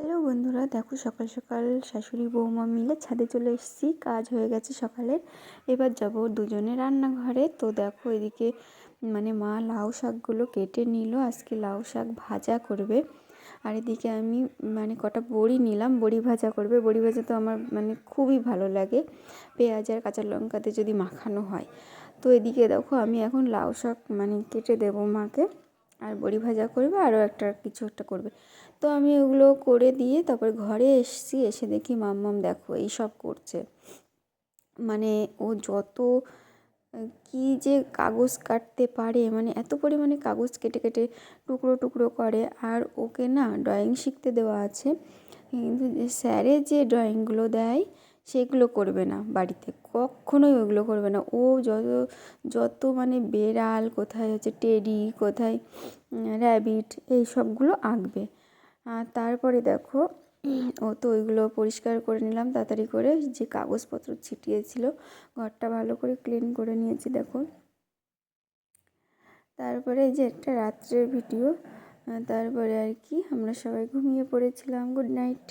Hello বন্ধুরা, দেখো সকাল সকাল শাশুড়ি বৌমা মিলে ছাদে চলে এসেছি। কাজ হয়ে গেছে সকালের। এবার যাব দুজনে রান্নাঘরে। তো দেখো এদিকে মা লাউ শাকগুলো কেটে নিল। আজকে লাউ শাক ভাজা করবে। আর এদিকে আমি কটা বড়ি নিলাম, বড়ি ভাজা করবে। বড়ি ভাজা তো আমার খুবই ভালো লাগে, পেঁয়াজ আর কাঁচা লঙ্কাতে যদি মাখানো হয়। তো এদিকে দেখো আমি এখন লাউ শাক কেটে দেবো মাকে, আর বড়ি ভাজা করবে, আরও কিছু একটা করবে। তো আমি ওগুলো করে দিয়ে তারপর ঘরে এসেছি। এসে দেখি মাম্মাম দেখো এইসব করছে। ও যত কি যে কাগজ কাটতে পারে, এত পরিমাণে কাগজ কেটে কেটে টুকরো টুকরো করে। আর ওকে না ড্রয়িং শিখতে দেওয়া আছে, কিন্তু যে স্যারে যে ড্রয়িংগুলো দেয় সেগুলো করবে না বাড়িতে, কখনোই ওগুলো করবে না। ও যত যত বেড়াল, কোথায় হচ্ছে টেডি, কোথায় র্যাবিট, এই সবগুলো আঁকবে। আর তারপরে দেখো ও তো ওইগুলো পরিষ্কার করে নিলাম তাড়াতাড়ি করে, যে কাগজপত্র ছিটিয়েছিল। ঘরটা ভালো করে ক্লিন করে নিয়েছি দেখো। তারপরে এই যে একটা রাত্রের ভিডিও। তারপরে আর কি আমরা সবাই ঘুমিয়ে পড়েছিলাম। Good night.